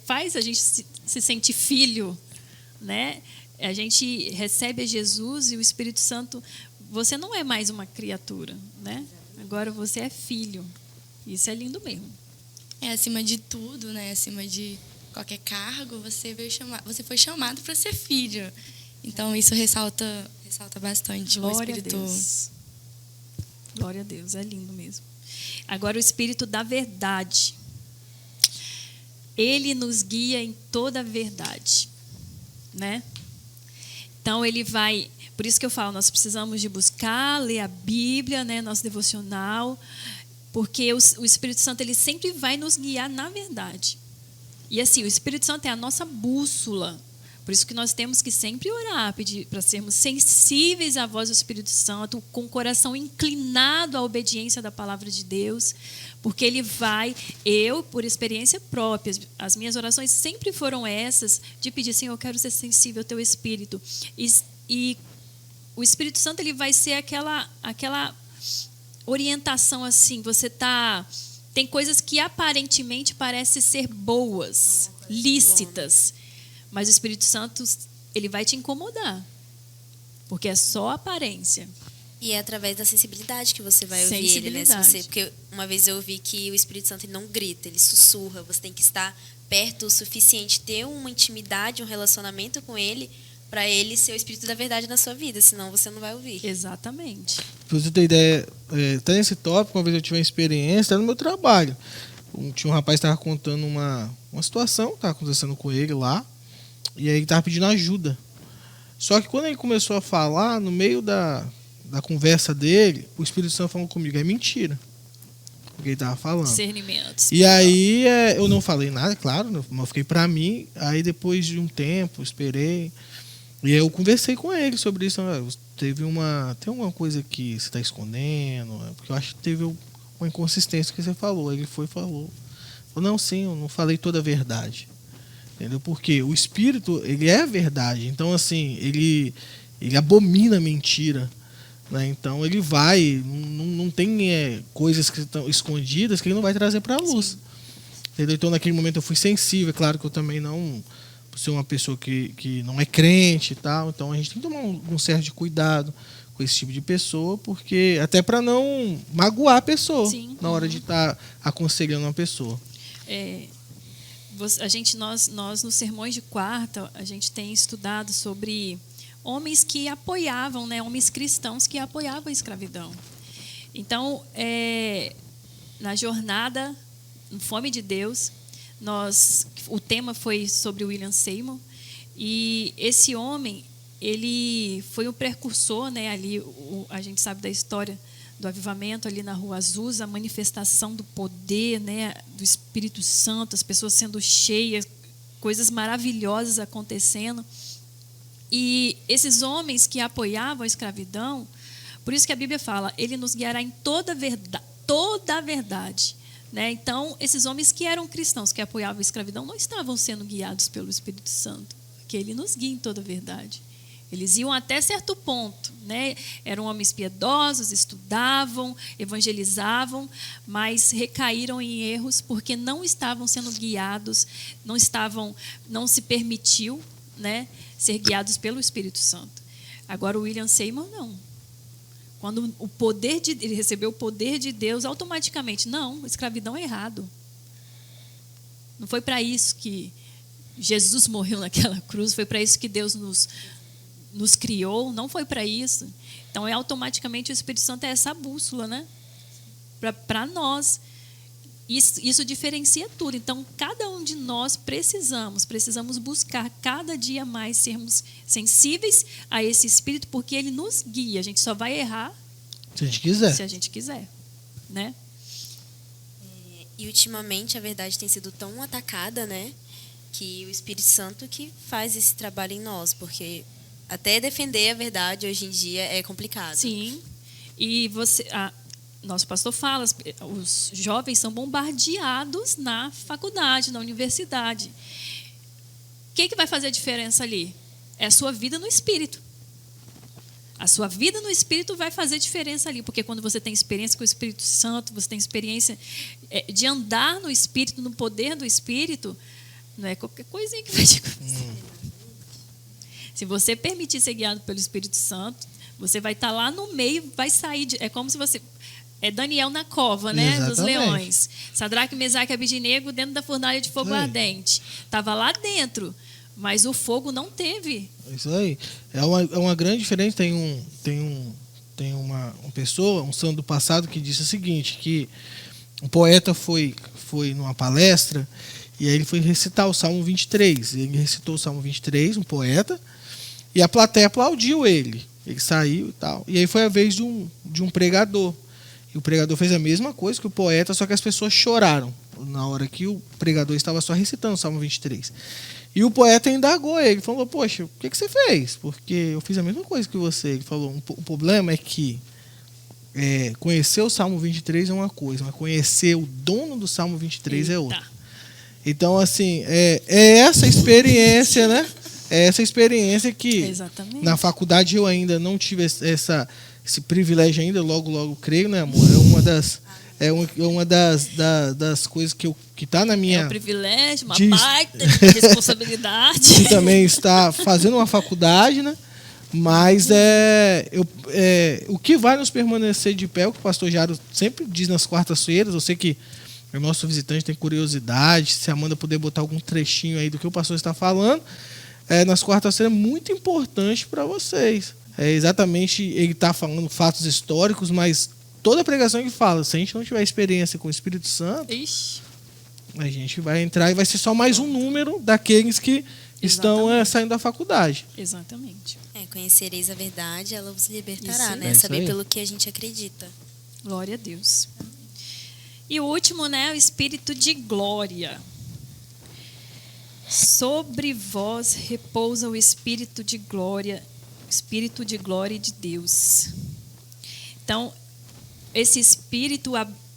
A: faz a gente se sentir filho, né? A gente recebe a Jesus e o Espírito Santo... Você não é mais uma criatura, né? Agora você é filho. Isso é lindo mesmo.
E: Acima de tudo, né? Acima de qualquer cargo, você foi chamado para ser filho. Então isso ressalta bastante o
A: Glória a
E: espírito.
A: Deus. Glória a Deus, é lindo mesmo. Agora o Espírito da verdade. Ele nos guia em toda a verdade, né? Então ele vai... Por isso que eu falo, nós precisamos de buscar, ler a Bíblia, né, nosso devocional, porque o Espírito Santo ele sempre vai nos guiar na verdade. E assim, o Espírito Santo é a nossa bússola. Por isso que nós temos que sempre orar, pedir para sermos sensíveis à voz do Espírito Santo, com o coração inclinado à obediência da palavra de Deus, porque ele vai, por experiência própria, as minhas orações sempre foram essas, de pedir, Senhor, eu quero ser sensível ao teu Espírito. E o Espírito Santo ele vai ser aquela orientação assim, tem coisas que aparentemente parecem ser boas, lícitas, mas o Espírito Santo ele vai te incomodar, porque é só aparência.
F: E é através da sensibilidade que você vai ouvir ele, né? Porque uma vez eu ouvi que o Espírito Santo ele não grita, ele sussurra. Você tem que estar perto o suficiente, ter uma intimidade, um relacionamento com ele, para ele ser o Espírito da verdade na sua vida, senão você não vai ouvir.
A: Exatamente.
B: Pra você ter ideia, até nesse tópico, uma vez eu tive uma experiência, até no meu trabalho. Tinha um rapaz que estava contando uma situação que estava acontecendo com ele lá, e aí ele estava pedindo ajuda. Só que quando ele começou a falar, no meio da conversa dele, o Espírito Santo falou comigo, é mentira o que ele estava falando.
A: Discernimento.
B: E aí eu não falei nada, claro, mas eu fiquei para mim, aí depois de um tempo, esperei, e eu conversei com ele sobre isso. Tem alguma coisa que você está escondendo? Porque eu acho que teve uma inconsistência que você falou. Aí ele falou, não, sim, eu não falei toda a verdade. Entendeu? Porque o Espírito, ele é a verdade. Então, assim, ele abomina a mentira. né? Então ele vai, não tem coisas que estão escondidas que ele não vai trazer para a luz. Entendeu? Então naquele momento eu fui sensível. É claro que eu também não sou uma pessoa que não é crente e tal. Então a gente tem que tomar um certo cuidado com esse tipo de pessoa, porque até para não magoar a pessoa.
A: Sim.
B: Na hora de estar aconselhando uma pessoa.
A: Nós nos sermões de quarta, a gente tem estudado sobre homens que apoiavam, né, homens cristãos que apoiavam a escravidão. Então, na jornada Fome de Deus, o tema foi sobre William Seymour, e esse homem, ele foi um precursor, né, ali a gente sabe da história do avivamento ali na Rua Azusa, a manifestação do poder, né, do Espírito Santo, as pessoas sendo cheias, coisas maravilhosas acontecendo. E esses homens que apoiavam a escravidão, por isso que a Bíblia fala, ele nos guiará em toda a verdade. Né? Então, esses homens que eram cristãos, que apoiavam a escravidão, não estavam sendo guiados pelo Espírito Santo, que ele nos guia em toda a verdade. Eles iam até certo ponto, né? Eram homens piedosos, estudavam, evangelizavam, mas recaíram em erros porque não estavam sendo guiados, não se permitiu, né, ser guiados pelo Espírito Santo. Agora o William Seymour não. Quando ele recebeu o poder de Deus, automaticamente, não, escravidão é errado. Não foi para isso que Jesus morreu naquela cruz, foi para isso que Deus nos criou, não foi para isso. Então, automaticamente o Espírito Santo é essa bússola, né? Para nós. Isso diferencia tudo. Então, cada um de nós precisamos buscar cada dia mais sermos sensíveis a esse Espírito, porque ele nos guia. A gente só vai errar
B: se a
A: gente quiser, né?
F: E ultimamente a verdade tem sido tão atacada, né? Que o Espírito Santo que faz esse trabalho em nós, porque até defender a verdade hoje em dia é complicado.
A: Sim. E nosso pastor fala, os jovens são bombardeados na faculdade, na universidade. O que vai fazer a diferença ali? É a sua vida no Espírito. A sua vida no Espírito vai fazer diferença ali, porque quando você tem experiência com o Espírito Santo, você tem experiência de andar no Espírito, no poder do Espírito, não é qualquer coisinha que vai te acontecer. Se você permitir ser guiado pelo Espírito Santo, você vai estar lá no meio, vai sair. É como se você... É Daniel na cova, né?
B: Exatamente.
A: Dos leões. Sadraque, Mesaque e Abednego dentro da fornalha de fogo ardente. Estava lá dentro, mas o fogo não teve.
B: Isso aí. É uma grande diferença. Tem uma pessoa, um santo do passado, que disse o seguinte, que um poeta foi numa palestra e aí ele foi recitar o Salmo 23. Ele recitou o Salmo 23, um poeta, e a plateia aplaudiu ele. Ele saiu e tal. E aí foi a vez de um pregador. E o pregador fez a mesma coisa que o poeta, só que as pessoas choraram na hora que o pregador estava só recitando o Salmo 23. E o poeta indagou ele, falou, poxa, o que você fez? Porque eu fiz a mesma coisa que você. Ele falou, o problema é que conhecer o Salmo 23 é uma coisa, mas conhecer o dono do Salmo 23 é outra. Então, assim, é essa experiência, né? É essa experiência que
A: Exatamente.
B: Na faculdade eu ainda não tive esse privilégio ainda, logo creio, né, amor? É uma das coisas que está na minha...
A: É um privilégio, uma baita responsabilidade.
B: Que também está fazendo uma faculdade, né? Mas o que vai nos permanecer de pé, o que o pastor Jaro sempre diz nas quartas-feiras, eu sei que o nosso visitante tem curiosidade, se a Amanda puder botar algum trechinho aí do que o pastor está falando, nas quartas-feiras é muito importante para vocês. Exatamente, ele está falando fatos históricos, mas toda pregação que fala, se a gente não tiver experiência com o Espírito Santo, a gente vai entrar e vai ser só mais um número daqueles que estão saindo da faculdade.
A: Exatamente.
F: Conhecereis a verdade, ela vos libertará,
A: Isso,
F: né? Saber pelo que a gente acredita.
A: Glória a Deus. E o último, né, o Espírito de glória. Sobre vós repousa o Espírito de glória de Deus. Então, esse Espírito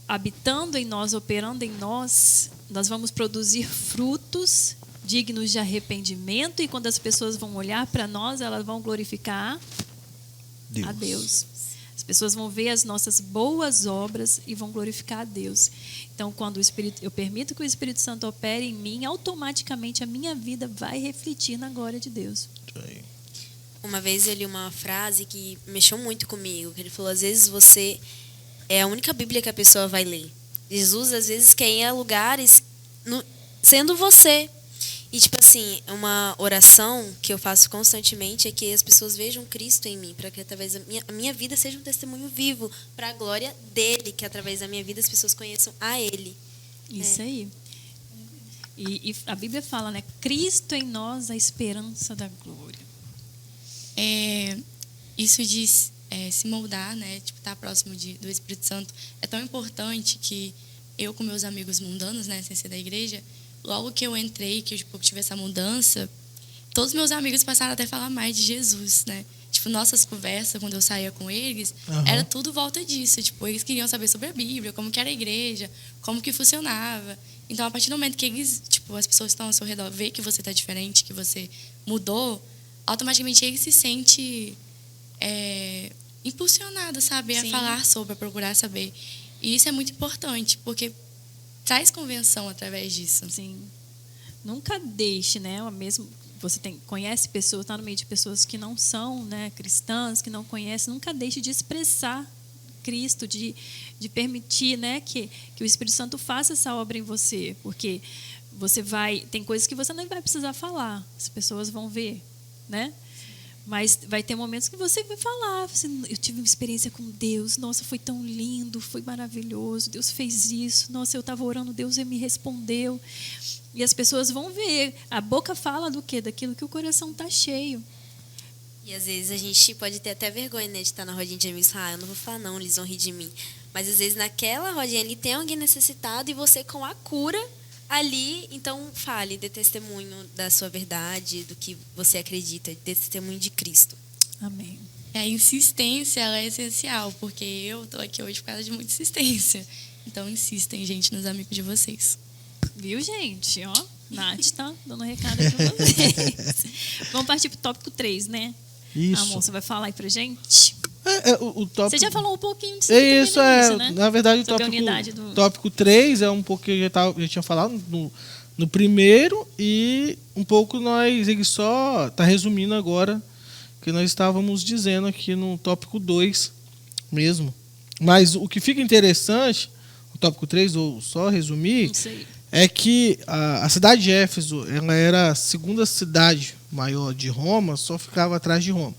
A: habitando em nós, operando em nós, nós vamos produzir frutos dignos de arrependimento, e quando as pessoas vão olhar para nós, elas vão glorificar a Deus. As pessoas vão ver as nossas boas obras e vão glorificar a Deus. Então, quando eu permito que o Espírito Santo opere em mim, automaticamente a minha vida vai refletir na glória de Deus.
F: Uma vez eu li uma frase que mexeu muito comigo, que ele falou: às vezes você é a única Bíblia que a pessoa vai ler. Jesus, às vezes, quer ir a lugares sendo você. E, tipo assim, uma oração que eu faço constantemente é que as pessoas vejam Cristo em mim, para que através da minha vida seja um testemunho vivo para a glória dele, que através da minha vida as pessoas conheçam a ele.
A: Isso aí. E a Bíblia fala, né? Cristo em nós, a esperança da glória.
E: Isso de se moldar, né? Tipo, estar próximo do Espírito Santo é tão importante que eu, com meus amigos mundanos, né, sem ser da igreja, logo que eu entrei, que eu tive essa mudança, todos meus amigos passaram até a falar mais de Jesus, né? Tipo, nossas conversas, quando eu saía com eles, era tudo volta disso. Tipo, eles queriam saber sobre a Bíblia, como que era a igreja, como que funcionava. Então, a partir do momento que eles, tipo, as pessoas que estão ao seu redor vê que você está diferente, que você mudou, automaticamente eles se sentem impulsionados, sabe? A falar sobre, a procurar saber. E isso é muito importante, porque traz convenção através disso.
A: Sim. Nunca deixe, né? Mesmo você conhece pessoas, está no meio de pessoas que não são, né, cristãs, que não conhecem, nunca deixe de expressar Cristo, de permitir, né, que o Espírito Santo faça essa obra em você, porque tem coisas que você não vai precisar falar, as pessoas vão ver, né? Mas vai ter momentos que você vai falar, eu tive uma experiência com Deus, nossa, foi tão lindo, foi maravilhoso, Deus fez isso, nossa, eu estava orando, Deus me respondeu. E as pessoas vão ver, a boca fala do quê? Daquilo que o coração está cheio.
F: E às vezes a gente pode ter até vergonha, né, de estar na rodinha de amigos. Eu não vou falar não, eles vão rir de mim. Mas às vezes naquela rodinha ali tem alguém necessitado e você com a cura ali, então fale, dê testemunho da sua verdade, do que você acredita, dê testemunho de Cristo.
A: Amém.
E: A insistência, ela é essencial, porque eu estou aqui hoje por causa de muita insistência. Então, insistem, gente, nos amigos de vocês.
A: Viu, gente? Ó, Nath tá dando um recado aqui pra vocês. Vamos partir pro tópico 3, né?
B: Isso.
A: Amor, você vai falar aí pra gente?
B: O tópico...
A: Você já falou um pouquinho disso
B: Isso,
A: início, né?
B: Na verdade, o tópico 3 é um pouco que eu já tinha falado no primeiro, e um pouco ele só está resumindo agora o que nós estávamos dizendo aqui no tópico 2 mesmo. Mas o que fica interessante, o tópico 3, vou só resumir, é que a cidade de Éfeso, ela era a segunda cidade maior de Roma, só ficava atrás de Roma.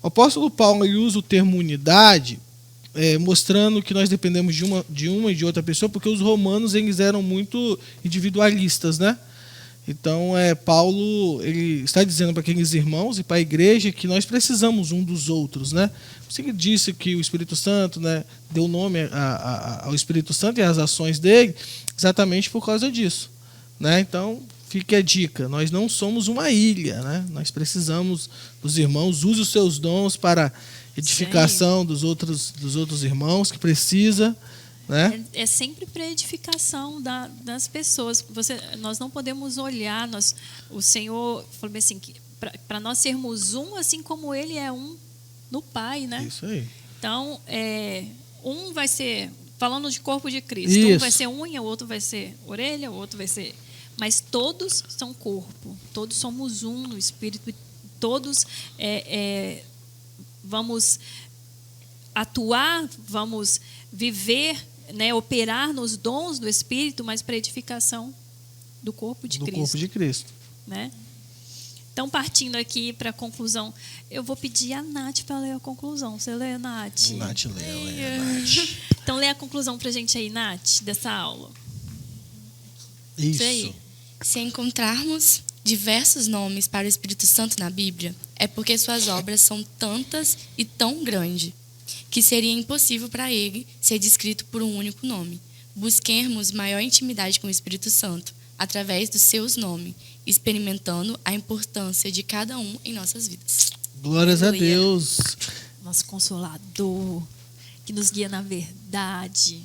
B: O apóstolo Paulo usa o termo unidade, mostrando que nós dependemos de uma e de outra pessoa, porque os romanos eles eram muito individualistas, né? Então, Paulo ele está dizendo para aqueles irmãos e para a igreja que nós precisamos um dos outros, né? Você disse que o Espírito Santo, né, deu nome ao Espírito Santo e às ações dele, exatamente por causa disso, né? Então, fique a dica, nós não somos uma ilha, né? Nós precisamos dos irmãos, use os seus dons para edificação dos outros irmãos que precisa, né?
A: É sempre para edificação das pessoas. Nós não podemos olhar, o Senhor falou assim, que para nós sermos um, assim como Ele é um no Pai, né?
B: Isso aí.
A: Então, um vai ser, falando de corpo de Cristo,
B: Isso.
A: Um vai ser unha, o outro vai ser orelha, o outro vai ser... Mas todos são corpo, todos somos um no Espírito, todos vamos atuar, vamos viver, né, operar nos dons do Espírito, mas para edificação do corpo de Cristo.
B: Do corpo de Cristo.
A: Né? Então, partindo aqui para a conclusão, eu vou pedir a Nath para ler a conclusão. Você lê, Nath?
B: Nath, lê, Nath.
A: Então, lê a conclusão para a gente aí, Nath, dessa aula.
B: Isso.
A: aí.
E: Se encontrarmos diversos nomes para o Espírito Santo na Bíblia, é porque suas obras são tantas e tão grandes que seria impossível para ele ser descrito por um único nome. Busquemos maior intimidade com o Espírito Santo através dos seus nomes, experimentando a importância de cada um em nossas vidas.
B: Glórias a Deus.
A: Nosso Consolador, que nos guia na verdade,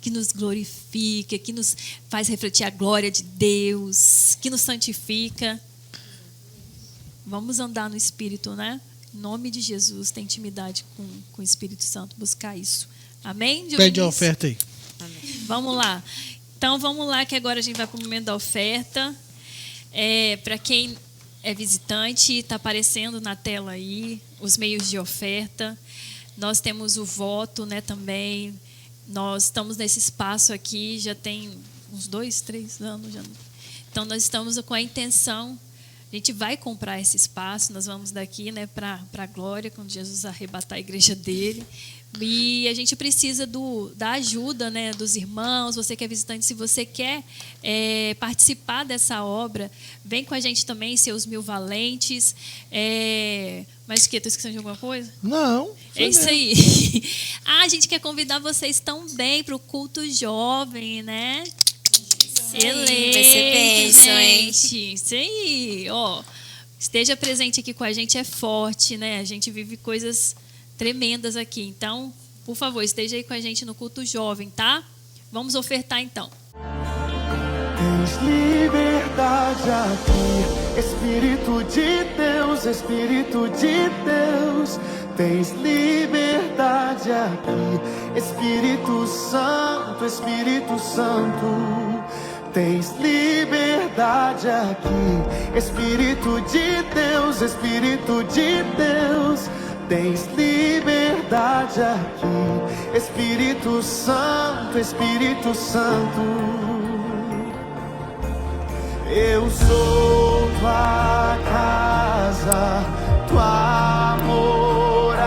A: que nos glorifica, que nos faz refletir a glória de Deus, que nos santifica. Vamos andar no Espírito, né? Em nome de Jesus, ter intimidade com o Espírito Santo, buscar isso. Amém?
B: Pede a oferta aí.
A: Vamos lá. Então, vamos lá, que agora a gente vai para o momento da oferta. Para quem é visitante, está aparecendo na tela aí os meios de oferta. Nós temos o voto, né, também. Nós estamos nesse espaço aqui, já tem uns 2, 3 anos. Então, nós estamos com a intenção, a gente vai comprar esse espaço, nós vamos daqui, né, para a glória, quando Jesus arrebatar a igreja dele. E a gente precisa da ajuda, né, dos irmãos. Você que é visitante, se você quer participar dessa obra, vem com a gente também, seus 1000 valentes. Mas o quê? Estou esquecendo de alguma coisa?
B: Não.
A: É isso aí. A gente quer convidar vocês também para o culto jovem, né? Excelente,
F: vai ser bênção, hein?
A: gente. Isso aí. Ó, esteja presente aqui com a gente, é forte, né? A gente vive coisas tremendas aqui. Então, por favor, esteja aí com a gente no culto jovem, tá? Vamos ofertar então.
G: Tens liberdade aqui, Espírito de Deus, Espírito de Deus. Tens liberdade aqui, Espírito Santo, Espírito Santo. Tens liberdade aqui, Espírito de Deus, Espírito de Deus. Tens liberdade aqui, Espírito Santo, Espírito Santo. Eu sou tua casa, tua morada.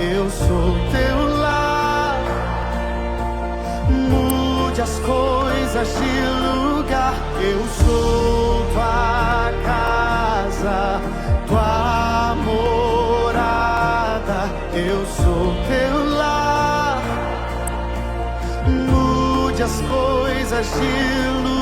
G: Eu sou teu lar. Mude as coisas de lugar. Eu sou tua casa, tua morada. Eu sou teu lar. Mude as coisas de lugar.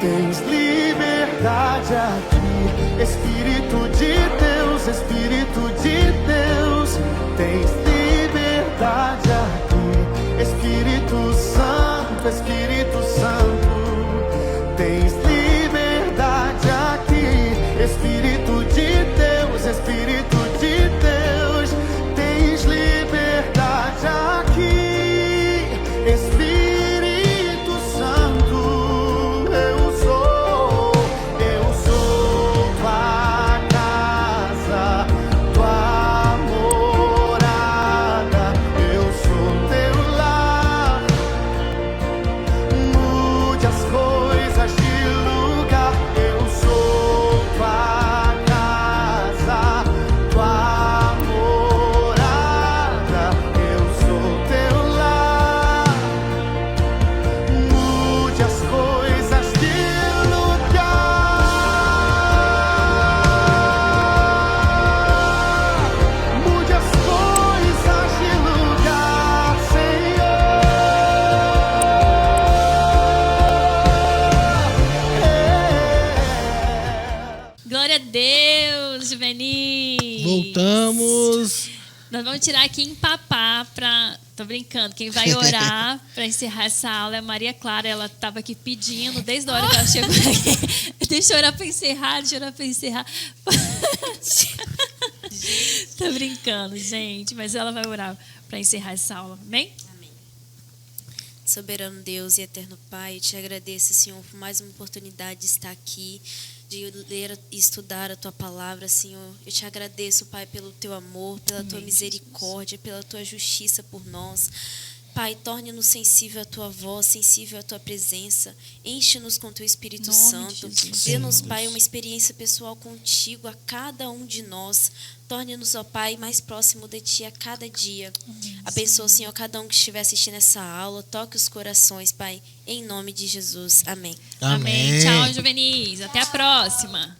G: Tens liberdade aqui, Espírito de Deus, Espírito de Deus. Tens liberdade aqui, Espírito Santo, Espírito Santo. Tens liberdade aqui, Espírito de Deus, Espírito de Deus. Tens liberdade aqui, Espírito Santo. Eu sou tua casa, tua morada. Eu sou teu lar. Mude as coisas de lugar. Eu sou tua casa, tua morada. Eu sou teu lar. Mude as coisas de lugar. Mude as coisas de lugar, Senhor.
A: Glória a Deus, Juvenis.
B: Voltamos.
A: Nós vamos tirar aqui em papá para... Tô brincando. Quem vai orar para encerrar essa aula é a Maria Clara. Ela estava aqui pedindo desde a hora que ela chegou aqui. Deixa eu orar para encerrar, deixa eu orar para encerrar. Tô brincando, gente. Mas ela vai orar para encerrar essa aula. Amém?
F: Amém. Soberano Deus e eterno Pai, eu te agradeço, Senhor, por mais uma oportunidade de estar aqui, de ler e estudar a Tua palavra, Senhor. Eu te agradeço, Pai, pelo Teu amor, pela Tua misericórdia, pela Tua justiça por nós. Pai, torne-nos sensível à Tua voz, sensível à Tua presença. Enche-nos com Teu Espírito Santo. Dê-nos, Pai, uma experiência pessoal contigo a cada um de nós. Torne-nos, ó Pai, mais próximo de Ti a cada dia. Abençoa, Senhor, cada um que estiver assistindo essa aula. Toque os corações, Pai, em nome de Jesus. Amém.
A: Amém. Tchau, Juvenis. Até a próxima.